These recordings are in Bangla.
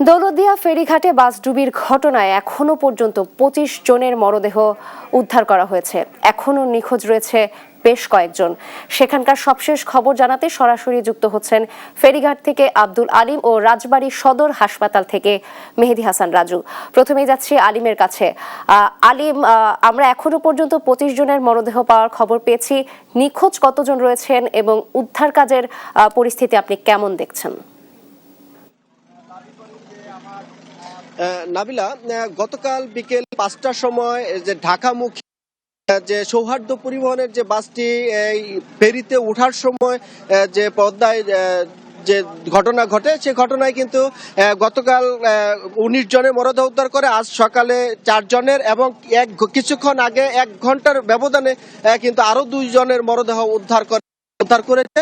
দৌলতদিয়া ফেরিঘাটে বাসডুবির ঘটনায় এখনো পর্যন্ত ২৫ জনের মরদেহ উদ্ধার করা হয়েছে। এখনো নিখোঁজ রয়েছে বেশ কয়েকজন। সেখানকার সবশেষ খবর জানাতে সরাসরি যুক্ত হচ্ছেন ফেরিঘাট থেকে আব্দুল আলিম ও রাজবাড়ী সদর হাসপাতাল থেকে মেহেদী হাসান রাজু। প্রথমেই যাচ্ছি আলিমের কাছে। আলিম, আমরা এখনো পর্যন্ত ২৫ জনের মরদেহ পাওয়ার খবর পেয়েছি। নিখোঁজ কতজন রয়েছেন এবং উদ্ধার কাজের পরিস্থিতি আপনি কেমন দেখছেন? নাবিলা, গতকাল বিকেল ৫টার সময় যে ঢাকামুখী যে সৌহার্দ্য পরিবহনের যে বাসটি এই ফেরিতে ওঠার সময় যে পদ্মায় যে ঘটনা ঘটে সে ঘটনায় কিন্তু গতকাল ১৯ জনের মরদেহ উদ্ধার করে, আজ সকালে ৪ জনের এবং কিছুক্ষণ আগে ১ ঘন্টার ব্যবধানে কিন্তু আরো ২ জনের মরদেহ উদ্ধার করেছে।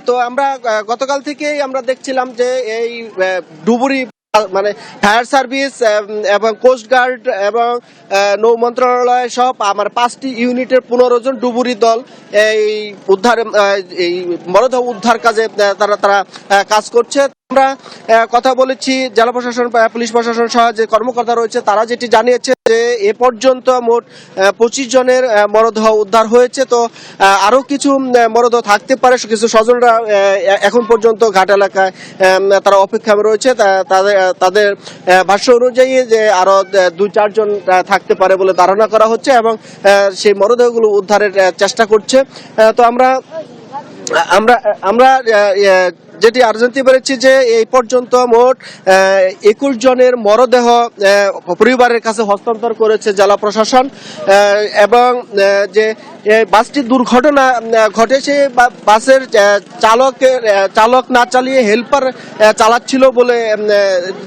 তো আমরা গতকাল থেকেই আমরা দেখছিলাম যে এই ডুবুরি মানে ফায়ার সার্ভিস এবং কোস্টগার্ড এবং নৌ মন্ত্রণালয় সহ আমার ৫টি ইউনিটের ১৫ জন ডুবুরি দল এই এই মরদেহ উদ্ধার কাজে তারা কাজ করছে। আমরা কথা বলেছি জেলা প্রশাসন, পুলিশ প্রশাসন সহ যে কর্মকর্তা রয়েছে তারা যেটি জানিয়েছে যে এ পর্যন্ত মোট ২৫ জনের মরদেহ উদ্ধার হয়েছে। তো আরো কিছু মরদেহ থাকতে পারে। কিছু স্বজনরা এখন পর্যন্ত ঘাট এলাকায় তারা অপেক্ষা রয়েছে। তাদের ভাষ্য অনুযায়ী যে আরো ২-৪ জন থাকতে পারে বলে ধারণা করা হচ্ছে এবং সেই মরদেহগুলো উদ্ধারের চেষ্টা করছে। তো আমরা যেটি আরো জানতে পেরেছি যে এই পর্যন্ত মোট ২১ জনের মরদেহ পরিবারের কাছে হস্তান্তর করেছে জেলা প্রশাসন এবং যে বাসটি দুর্ঘটনা ঘটেছে বাসের চালক না চালিয়ে হেল্পার চালাচ্ছিল বলে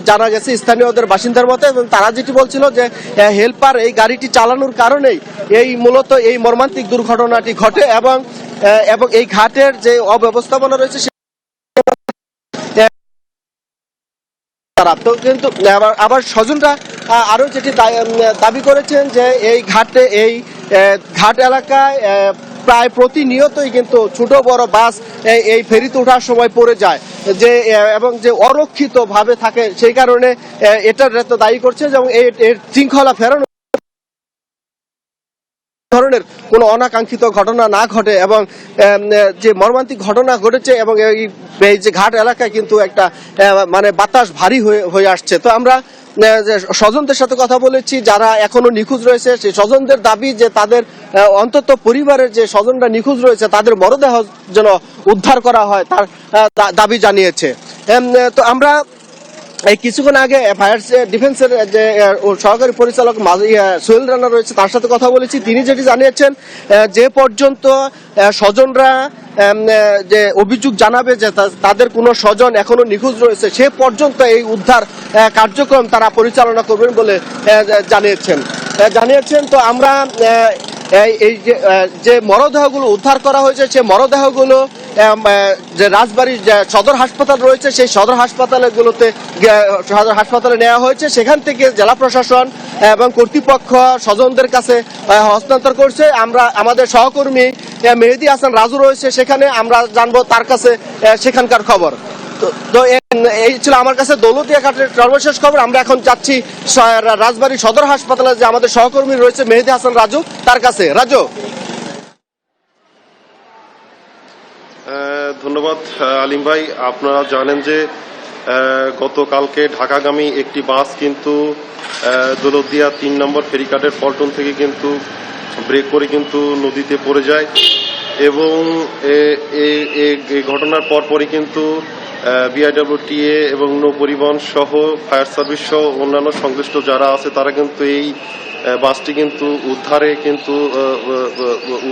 জানা গেছে স্থানীয়দের বাসিন্দার মতে, এবং তারা যেটি বলছিল যে হেল্পার এই গাড়িটি চালানোর কারণেই মূলত এই মর্মান্তিক দুর্ঘটনাটি ঘটে এবং এই ঘাটের যে অব্যবস্থাপনা রয়েছে তো কিন্তু আবার স্বজনরা আরো যেটি দাবি করেছেন যে এই ঘাট এলাকায় প্রায় প্রতিনিয়তই কিন্তু ছোট বড় বাস এই ফেরিতে ওঠার সময় পড়ে যায় যে এবং যে অরক্ষিত ভাবে থাকে, সেই কারণে এটার দায়ী করছে এবং এর শৃঙ্খলা ফেরানো ধরনের কোন অনাকাঙ্ক্ষিত ঘটনা না ঘটে এবং যে মর্মান্তিক ঘটনা ঘটেছে এবং এই যে ঘাট এলাকায় কিন্তু একটা মানে বাতাস ভারী হয়ে আসছে। তো আমরা স্বজনদের সাথে কথা বলেছি যারা এখনো নিখোঁজ রয়েছে, সেই স্বজনদের দাবি যে তাদের অন্তত পরিবারের যে স্বজনরা নিখোঁজ রয়েছে তাদের মরদেহ যেন উদ্ধার করা হয় তার দাবি জানিয়েছে। তো আমরা এই কিছুক্ষণ আগে ফায়ার ডিফেন্সের যে সহকারী পরিচালক সোহেল রানা রয়েছে তার সাথে কথা বলেছি। তিনি যেটি জানিয়েছেন যে পর্যন্ত স্বজনরা যে অভিযোগ জানাবে যে তাদের কোনো স্বজন এখনো নিখোঁজ রয়েছে সে পর্যন্ত এই উদ্ধার কার্যক্রম তারা পরিচালনা করবেন বলে জানিয়েছেন। তো আমরা এই যে মরদেহগুলো উদ্ধার করা হয়েছে সেই মরদেহগুলো যে রাজবাড়ীর সদর হাসপাতাল রয়েছে সেই সদর হাসপাতালে নেওয়া হয়েছে। সেখান থেকে জেলা প্রশাসন এবং কর্তৃপক্ষ স্বজনদের কাছে হস্তান্তর করছে। আমরা আমাদের সহকর্মী মেহেদী হাসান রাজু রয়েছে সেখানে, আমরা জানবো তার কাছে সেখানকার খবর। তো এই ছিল আমার কাছে দৌলতদিয়া ঘাটের সর্বশেষ খবর। আমরা এখন যাচ্ছি রাজবাড়ী সদর হাসপাতালে, যে আমাদের সহকর্মী রয়েছে মেহেদী হাসান রাজু তার কাছে। রাজু। ধন্যবাদ আলিম ভাই। আপনারা জানেন যে গতকালকে ঢাকাগামী একটি বাস কিন্তু দৌলতদিয়া ৩ নম্বর ফেরিঘাটের পল্টন থেকে কিন্তু ব্রেক করে কিন্তু নদীতে পড়ে যায় এবং এই ঘটনার পরপরই কিন্তু বিআইডব্লিউটিএ এবং নৌ পরিবহন সহ ফায়ার সার্ভিস সহ অন্যান্য সংশ্লিষ্ট যারা আছে তারা কিন্তু এই বাসটি কিন্তু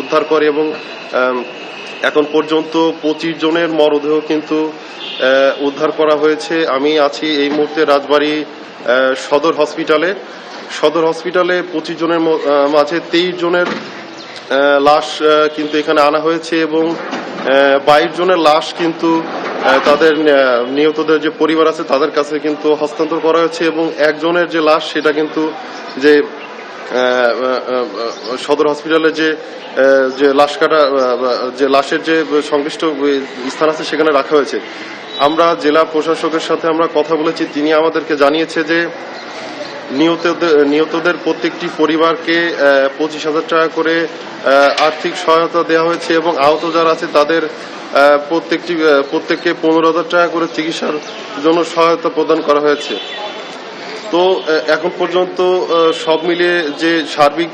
উদ্ধার করে এবং এখন পর্যন্ত ২৫ জনের মরদেহ কিন্তু উদ্ধার করা হয়েছে। আমি আছি এই মুহূর্তে রাজবাড়ী সদর হসপিটালে ২৫ জনের মাঝে ২৩ জনের লাশ কিন্তু এখানে আনা হয়েছে এবং ২২ জনের লাশ কিন্তু তাদের নিহতদের যে পরিবার আছে তাদের কাছে কিন্তু হস্তান্তর করা হয়েছে এবং একজনের যে লাশ সেটা কিন্তু যে সদর হসপিটালে যে লাশ কাটা যে লাশের যে সংশ্লিষ্ট স্থান আছে সেখানে রাখা হয়েছে। আমরা জেলা প্রশাসকের সাথে আমরা কথা বলেছি, তিনি আমাদেরকে জানিয়েছে যে নিহতদের প্রত্যেকটি পরিবারকে 25,000 টাকা করে আর্থিক সহায়তা দেওয়া হয়েছে এবং আহত যারা আছে তাদের প্রত্যেককে 15,000 টাকা করে চিকিৎসার জন্য সহায়তা প্রদান করা হয়েছে। তো এখন পর্যন্ত সব মিলিয়ে যে সার্বিক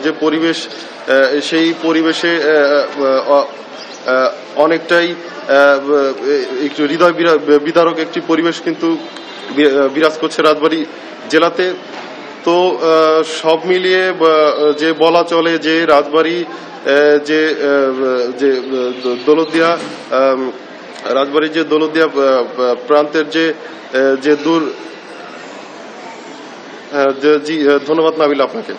যে পরিবেশ, সেই পরিবেশে অনেকটাই একটু হৃদয় বিদারক একটি পরিবেশ কিন্তু বিরাজ করছে রাজবাড়ী জেলাতে। তো সব মিলিয়ে যে বলা চলে যে রাজবাড়ী যে দৌলতদিয়া রাজবাড়ির যে দৌলতদিয়া প্রান্তের যে দূর জি ধন্যবাদ নাবিল আপনাকে।